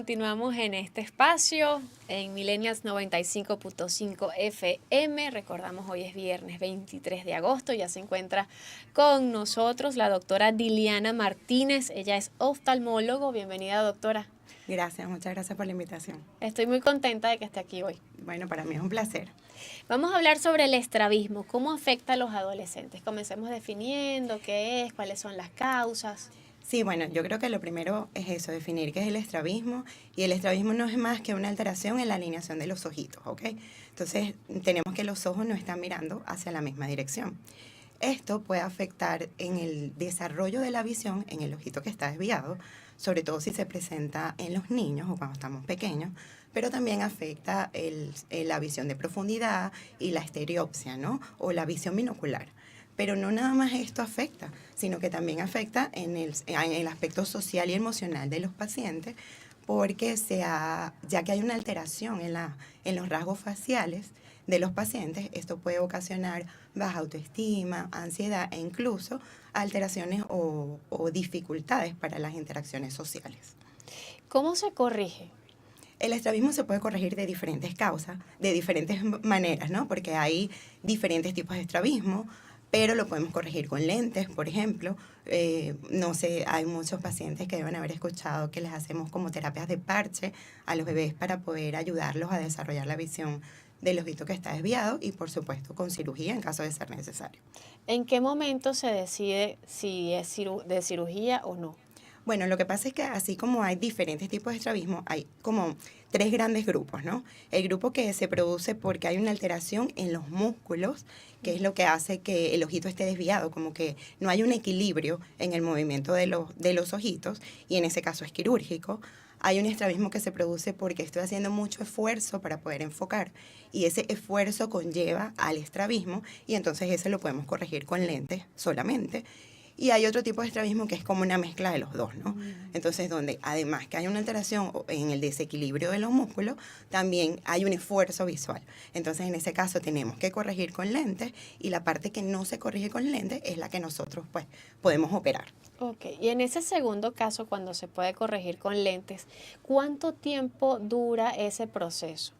Continuamos en este espacio en Millennials 95.5 FM. Recordamos, hoy es viernes 23 de agosto. Ya se encuentra con nosotros la doctora Diliana Martínez. Ella es oftalmólogo. Bienvenida, doctora. Gracias, muchas gracias por la invitación. Estoy muy contenta de que esté aquí hoy. Bueno, para mí es un placer. Vamos a hablar sobre el estrabismo. ¿Cómo afecta a los adolescentes? Comencemos definiendo qué es, cuáles son las causas. Sí, bueno, yo creo que lo primero es eso, definir qué es el estrabismo. Y el estrabismo no es más que una alteración en la alineación de los ojitos, ¿ok? Entonces, tenemos que los ojos no están mirando hacia la misma dirección. Esto puede afectar en el desarrollo de la visión en el ojito que está desviado, sobre todo si se presenta en los niños o cuando estamos pequeños, pero también afecta la visión de profundidad y la estereopsia, ¿no? O la visión binocular. Pero no nada más esto afecta, sino que también afecta en el aspecto social y emocional de los pacientes, porque ya que hay una alteración en los rasgos faciales de los pacientes, esto puede ocasionar baja autoestima, ansiedad e incluso alteraciones o dificultades para las interacciones sociales. ¿Cómo se corrige? El estrabismo se puede corregir de diferentes causas, de diferentes maneras, ¿no? Porque hay diferentes tipos de estrabismo, pero lo podemos corregir con lentes, por ejemplo. No sé, hay muchos pacientes que deben haber escuchado que les hacemos como terapias de parche a los bebés para poder ayudarlos a desarrollar la visión del ojito que está desviado y, por supuesto, con cirugía en caso de ser necesario. ¿En qué momento se decide si es de cirugía o no? Bueno, lo que pasa es que así como hay diferentes tipos de estrabismo, hay como tres grandes grupos, ¿no? El grupo que se produce porque hay una alteración en los músculos, que es lo que hace que el ojito esté desviado, como que no hay un equilibrio en el movimiento de los ojitos, y en ese caso es quirúrgico. Hay un estrabismo que se produce porque estoy haciendo mucho esfuerzo para poder enfocar, y ese esfuerzo conlleva al estrabismo, y entonces ese lo podemos corregir con lentes solamente. Y hay otro tipo de estrabismo que es como una mezcla de los dos, ¿no? Entonces, donde además que hay una alteración en el desequilibrio de los músculos, también hay un esfuerzo visual. Entonces, en ese caso tenemos que corregir con lentes, y la parte que no se corrige con lentes es la que nosotros, pues, podemos operar. Ok, y en ese segundo caso, cuando se puede corregir con lentes, ¿cuánto tiempo dura ese proceso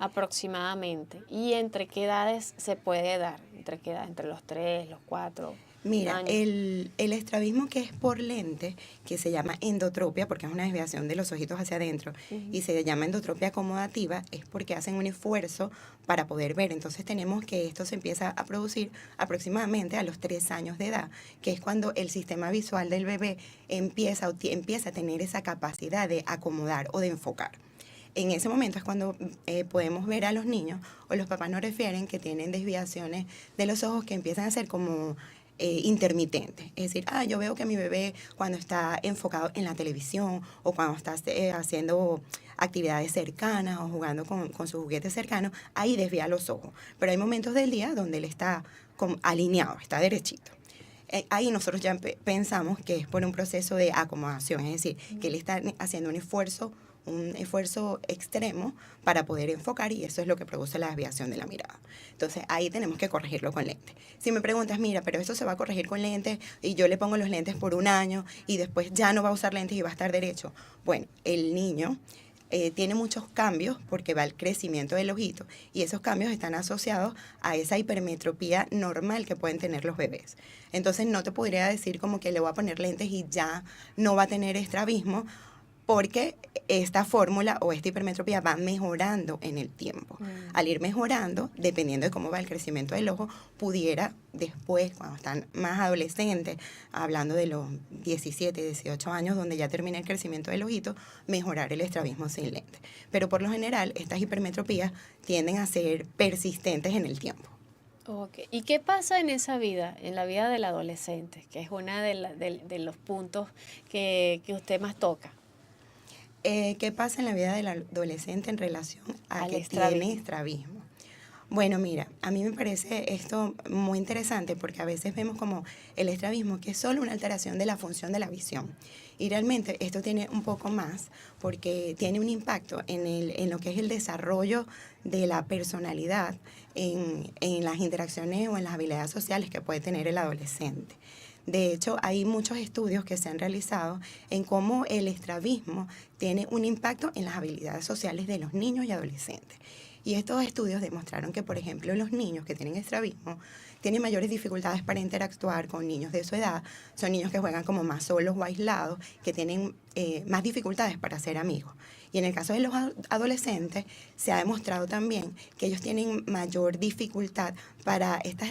aproximadamente? ¿Y entre qué edades se puede dar? ¿Entre qué edad? ¿Entre los 3, los 4 Mira, años? el estrabismo que es por lente, que se llama endotropia, porque es una desviación de los ojitos hacia adentro, y se llama endotropia acomodativa, es porque hacen un esfuerzo para poder ver. Entonces tenemos que esto se empieza a producir aproximadamente a los 3 años de edad, que es cuando el sistema visual del bebé empieza a tener esa capacidad de acomodar o de enfocar. En ese momento es cuando podemos ver a los niños, o los papás nos refieren, que tienen desviaciones de los ojos que empiezan a ser como intermitente. Es decir, yo veo que mi bebé, cuando está enfocado en la televisión o cuando está haciendo actividades cercanas o jugando con sus juguetes cercanos, ahí desvía los ojos. Pero hay momentos del día donde él está alineado, está derechito. Ahí nosotros ya pensamos que es por un proceso de acomodación, es decir, que él está haciendo un esfuerzo extremo para poder enfocar, y eso es lo que produce la desviación de la mirada. Entonces ahí tenemos que corregirlo con lentes. Si me preguntas, mira, pero esto se va a corregir con lentes y yo le pongo los lentes por un año y después ya no va a usar lentes y va a estar derecho. Bueno, el niño tiene muchos cambios porque va el crecimiento del ojito, y esos cambios están asociados a esa hipermetropía normal que pueden tener los bebés. Entonces no te podría decir como que le voy a poner lentes y ya no va a tener estrabismo, porque esta fórmula o esta hipermetropía va mejorando en el tiempo. Al ir mejorando, dependiendo de cómo va el crecimiento del ojo, pudiera después, cuando están más adolescentes, hablando de los 17, 18 años, donde ya termina el crecimiento del ojito, mejorar el estrabismo sin lente. Pero por lo general, estas hipermetropías tienden a ser persistentes en el tiempo. Okay. ¿Y qué pasa en esa vida, en la vida del adolescente, que es uno de los puntos que usted más toca? ¿Qué pasa en la vida del adolescente en relación a que tiene estrabismo? Bueno, mira, a mí me parece esto muy interesante, porque a veces vemos como el estrabismo que es solo una alteración de la función de la visión. Y realmente esto tiene un poco más, porque tiene un impacto en lo que es el desarrollo de la personalidad, en las interacciones o en las habilidades sociales que puede tener el adolescente. De hecho, hay muchos estudios que se han realizado en cómo el estrabismo tiene un impacto en las habilidades sociales de los niños y adolescentes. Y estos estudios demostraron que, por ejemplo, los niños que tienen estrabismo tienen mayores dificultades para interactuar con niños de su edad, son niños que juegan como más solos o aislados, que tienen más dificultades para ser amigos. Y en el caso de los adolescentes, se ha demostrado también que ellos tienen mayor dificultad para estas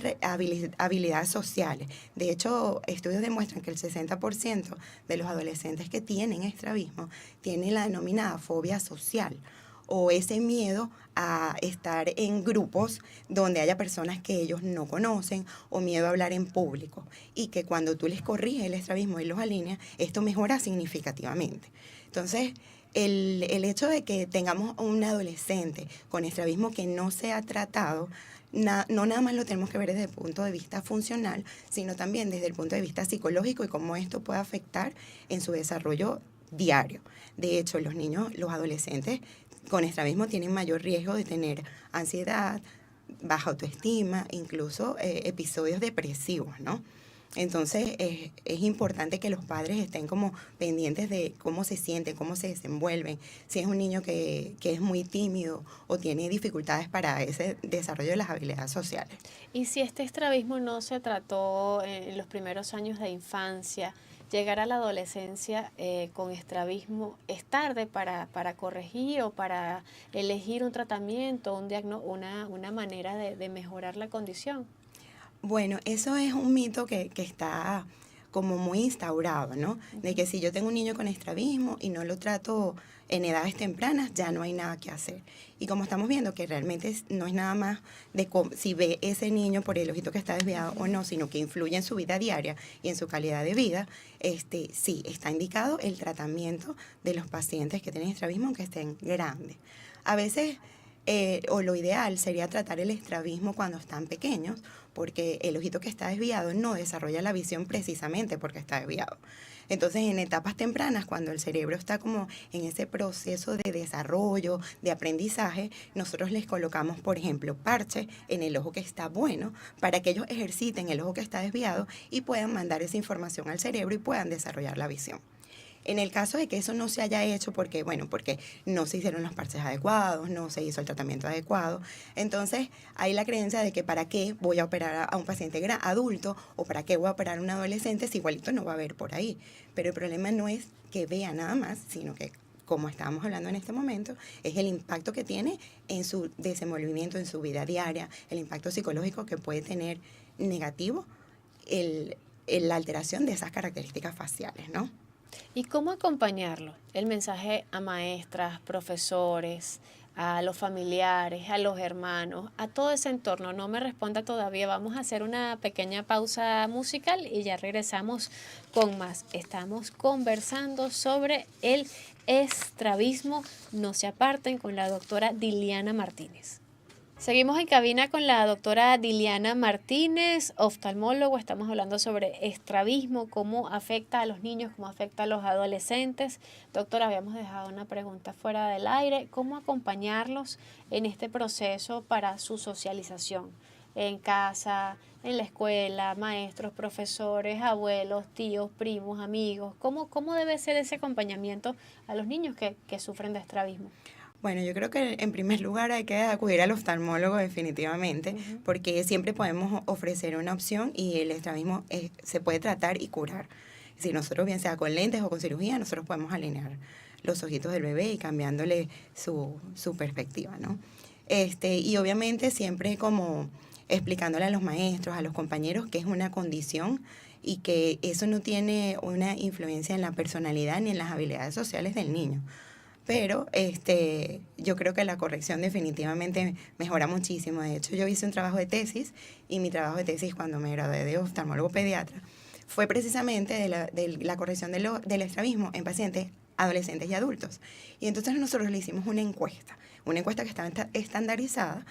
habilidades sociales. De hecho, estudios demuestran que el 60% de los adolescentes que tienen estrabismo tienen la denominada fobia social, o ese miedo a estar en grupos donde haya personas que ellos no conocen, o miedo a hablar en público, y que cuando tú les corriges el estrabismo y los alineas, esto mejora significativamente. Entonces, el hecho de que tengamos un adolescente con estrabismo que no se ha tratado, no nada más lo tenemos que ver desde el punto de vista funcional, sino también desde el punto de vista psicológico y cómo esto puede afectar en su desarrollo diario. De hecho, los niños, los adolescentes con estrabismo tienen mayor riesgo de tener ansiedad, baja autoestima, incluso episodios depresivos, ¿no? Entonces es importante que los padres estén como pendientes de cómo se sienten, cómo se desenvuelven, si es un niño que es muy tímido o tiene dificultades para ese desarrollo de las habilidades sociales. Y si este estrabismo no se trató en los primeros años de infancia, llegar a la adolescencia con estrabismo, ¿es tarde para corregir o para elegir un tratamiento, una manera de mejorar la condición? Bueno, eso es un mito que está como muy instaurado, ¿no? De que si yo tengo un niño con estrabismo y no lo trato en edades tempranas, ya no hay nada que hacer. Y como estamos viendo que realmente no es nada más de si ve ese niño por el ojito que está desviado o no, sino que influye en su vida diaria y en su calidad de vida, sí, está indicado el tratamiento de los pacientes que tienen estrabismo aunque estén grandes. A veces, o lo ideal sería tratar el estrabismo cuando están pequeños, porque el ojito que está desviado no desarrolla la visión precisamente porque está desviado. Entonces, en etapas tempranas, cuando el cerebro está como en ese proceso de desarrollo, de aprendizaje, nosotros les colocamos, por ejemplo, parche en el ojo que está bueno para que ellos ejerciten el ojo que está desviado y puedan mandar esa información al cerebro y puedan desarrollar la visión. En el caso de que eso no se haya hecho porque no se hicieron los parches adecuados, no se hizo el tratamiento adecuado, entonces hay la creencia de que para qué voy a operar a un paciente adulto o para qué voy a operar a un adolescente si igualito no va a ver por ahí. Pero el problema no es que vea nada más, sino que, como estábamos hablando en este momento, es el impacto que tiene en su desenvolvimiento, en su vida diaria, el impacto psicológico que puede tener negativo la alteración de esas características faciales, ¿no? ¿Y cómo acompañarlo? El mensaje a maestras, profesores, a los familiares, a los hermanos, a todo ese entorno. No me responda todavía. Vamos a hacer una pequeña pausa musical y ya regresamos con más. Estamos conversando sobre el estrabismo. No se aparten con la doctora Diliana Martínez. Seguimos en cabina con la doctora Diliana Martínez, oftalmólogo. Estamos hablando sobre estrabismo, cómo afecta a los niños, cómo afecta a los adolescentes. Doctora, habíamos dejado una pregunta fuera del aire. ¿Cómo acompañarlos en este proceso para su socialización? En casa, en la escuela, maestros, profesores, abuelos, tíos, primos, amigos. ¿Cómo debe ser ese acompañamiento a los niños que sufren de estrabismo? Bueno, yo creo que en primer lugar hay que acudir al oftalmólogo definitivamente, porque siempre podemos ofrecer una opción y el estrabismo se puede tratar y curar. Si nosotros, bien sea con lentes o con cirugía, nosotros podemos alinear los ojitos del bebé y cambiándole su perspectiva, ¿no? Y obviamente siempre como explicándole a los maestros, a los compañeros que es una condición y que eso no tiene una influencia en la personalidad ni en las habilidades sociales del niño. Pero yo creo que la corrección definitivamente mejora muchísimo. De hecho, yo hice un trabajo de tesis y mi trabajo de tesis cuando me gradué de oftalmólogo pediatra fue precisamente de la corrección del estrabismo en pacientes adolescentes y adultos. Y entonces nosotros le hicimos una encuesta que estaba estandarizada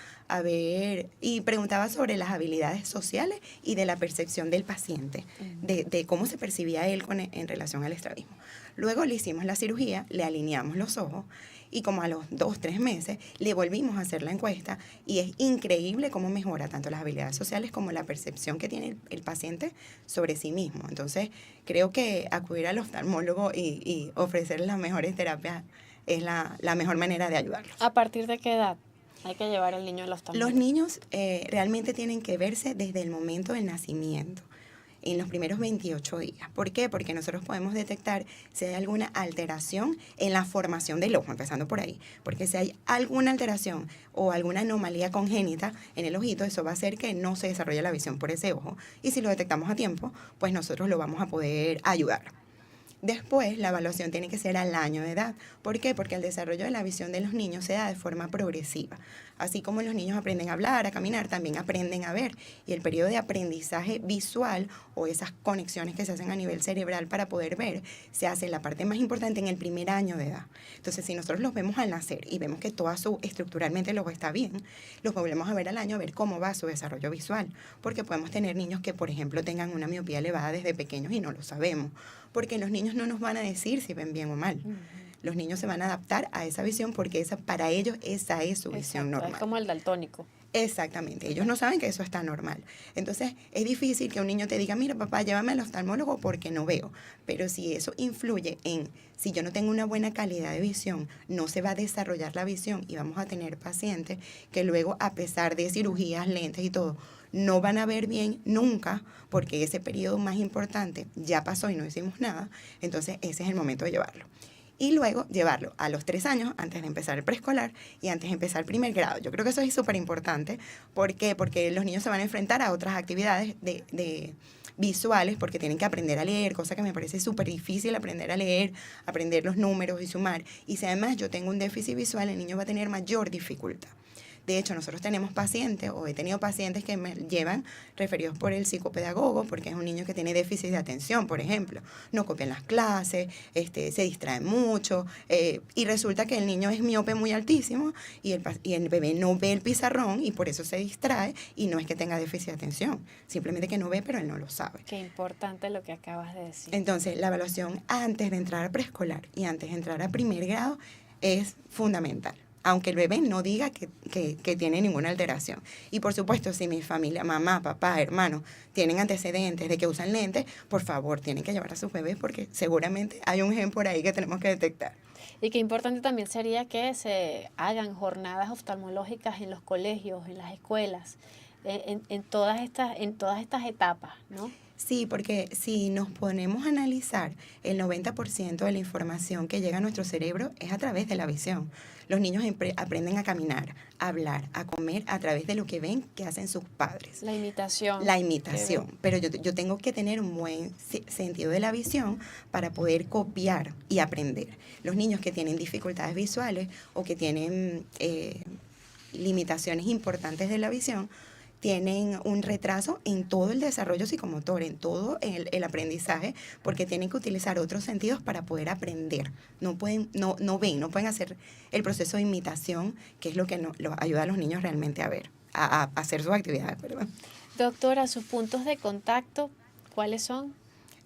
y preguntaba sobre las habilidades sociales y de la percepción del paciente, de cómo se percibía él en relación al estrabismo. Luego le hicimos la cirugía, le alineamos los ojos y como a los 2, 3 meses le volvimos a hacer la encuesta y es increíble cómo mejora tanto las habilidades sociales como la percepción que tiene el paciente sobre sí mismo. Entonces, creo que acudir al oftalmólogo y ofrecer las mejores terapias es la mejor manera de ayudarlos. ¿A partir de qué edad hay que llevar al niño al oftalmólogo? Los niños realmente tienen que verse desde el momento del nacimiento, en los primeros 28 días. ¿Por qué? Porque nosotros podemos detectar si hay alguna alteración en la formación del ojo, empezando por ahí. Porque si hay alguna alteración o alguna anomalía congénita en el ojito, eso va a hacer que no se desarrolle la visión por ese ojo. Y si lo detectamos a tiempo, pues nosotros lo vamos a poder ayudar. Después, la evaluación tiene que ser al año de edad. ¿Por qué? Porque el desarrollo de la visión de los niños se da de forma progresiva. Así como los niños aprenden a hablar, a caminar, también aprenden a ver. Y el periodo de aprendizaje visual o esas conexiones que se hacen a nivel cerebral para poder ver, se hace la parte más importante en el primer año de edad. Entonces, si nosotros los vemos al nacer y vemos que estructuralmente el ojo está bien, los volvemos a ver al año a ver cómo va su desarrollo visual. Porque podemos tener niños que, por ejemplo, tengan una miopía elevada desde pequeños y no lo sabemos. Porque los niños no nos van a decir si ven bien o mal. Los niños se van a adaptar a esa visión porque para ellos esa es su visión normal. Es como el daltónico. Exactamente, ellos no saben que eso está normal. Entonces, es difícil que un niño te diga, mira papá, llévame al oftalmólogo porque no veo. Pero si eso influye si yo no tengo una buena calidad de visión, no se va a desarrollar la visión y vamos a tener pacientes que luego, a pesar de cirugías, lentes y todo, no van a ver bien nunca porque ese periodo más importante ya pasó y no hicimos nada. Entonces, ese es el momento de llevarlo. Y luego llevarlo a los 3 años, antes de empezar el preescolar y antes de empezar el primer grado. Yo creo que eso es súper importante. ¿Por qué? Porque los niños se van a enfrentar a otras actividades de visuales porque tienen que aprender a leer, cosa que me parece súper difícil aprender a leer, aprender los números y sumar. Y si además yo tengo un déficit visual, el niño va a tener mayor dificultad. De hecho, nosotros tenemos pacientes, o he tenido pacientes que me llevan referidos por el psicopedagogo, porque es un niño que tiene déficit de atención, por ejemplo. No copian las clases, se distrae mucho, y resulta que el niño es miope muy altísimo, y el bebé no ve el pizarrón, y por eso se distrae, y no es que tenga déficit de atención, simplemente que no ve, pero él no lo sabe. Qué importante lo que acabas de decir. Entonces, la evaluación antes de entrar a preescolar y antes de entrar a primer grado es fundamental, aunque el bebé no diga que tiene ninguna alteración. Y por supuesto, si mi familia, mamá, papá, hermano, tienen antecedentes de que usan lentes, por favor, tienen que llevar a sus bebés porque seguramente hay un gen por ahí que tenemos que detectar. Y qué importante también sería que se hagan jornadas oftalmológicas en los colegios, en las escuelas, en todas estas etapas, ¿no? Sí, porque si nos ponemos a analizar, el 90% de la información que llega a nuestro cerebro es a través de la visión. Los niños aprenden a caminar, a hablar, a comer a través de lo que ven que hacen sus padres. La imitación. La imitación. Pero yo tengo que tener un buen sentido de la visión para poder copiar y aprender. Los niños que tienen dificultades visuales o que tienen limitaciones importantes de la visión, tienen un retraso en todo el desarrollo psicomotor, en todo el aprendizaje, porque tienen que utilizar otros sentidos para poder aprender. No ven, no pueden hacer el proceso de imitación, que es lo que los ayuda a los niños realmente a ver, a hacer sus actividades, perdón. Doctora, sus puntos de contacto, ¿cuáles son?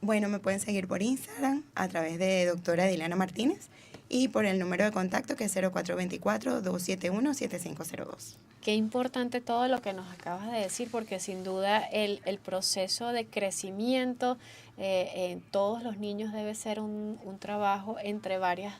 Bueno, me pueden seguir por Instagram a través de doctora Diliana Martínez y por el número de contacto que es 0424-271-7502. Qué importante todo lo que nos acabas de decir, porque sin duda el proceso de crecimiento en todos los niños debe ser un trabajo entre varias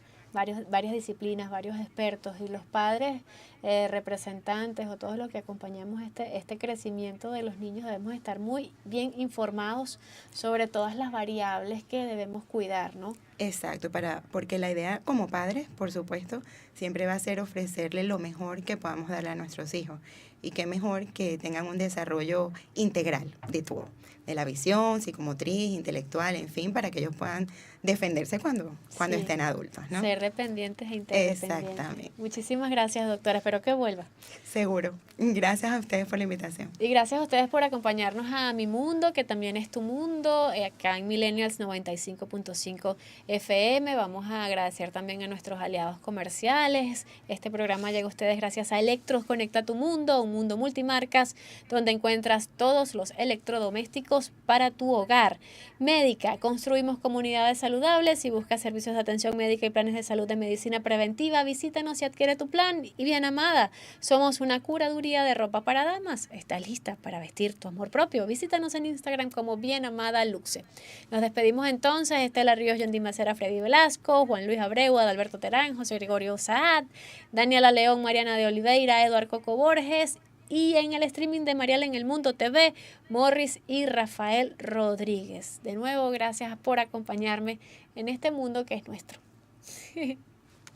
disciplinas, varios expertos, y los padres, representantes o todos los que acompañamos este crecimiento de los niños debemos estar muy bien informados sobre todas las variables que debemos cuidar, ¿no? Exacto, porque la idea como padres, por supuesto, siempre va a ser ofrecerle lo mejor que podamos darle a nuestros hijos. Y qué mejor que tengan un desarrollo integral de todo, de la visión, psicomotriz, intelectual, en fin, para que ellos puedan defenderse cuando Sí. estén adultos, ¿no? Ser dependientes e interdependientes. Exactamente. Muchísimas gracias, doctora. Espero que vuelva. Seguro. Gracias a ustedes por la invitación. Y gracias a ustedes por acompañarnos a Mi Mundo, que también es tu mundo, acá en Millennials 95.5 FM. Vamos a agradecer también a nuestros aliados comerciales. Este programa llega a ustedes gracias a Electros Conecta tu Mundo, un mundo multimarcas donde encuentras todos los electrodomésticos para tu hogar. Médica, construimos comunidades saludables. Si buscas servicios de atención médica y planes de salud de medicina preventiva, visítanos y adquiere tu plan. Y bien amada, somos una curaduría de ropa para damas. ¿Estás lista para vestir tu amor propio? Visítanos en Instagram como Bien Amada Luxe. Nos despedimos entonces. Estela Ríos, Yondi Macera, Freddy Velasco, Juan Luis Abreu, Adalberto Terán, José Gregorio Saad, Daniela León, Mariana de Oliveira, Eduardo Coco Borges, y en el streaming de Mariala en el Mundo TV, Morris y Rafael Rodríguez. De nuevo, gracias por acompañarme en este mundo que es nuestro.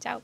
Chao.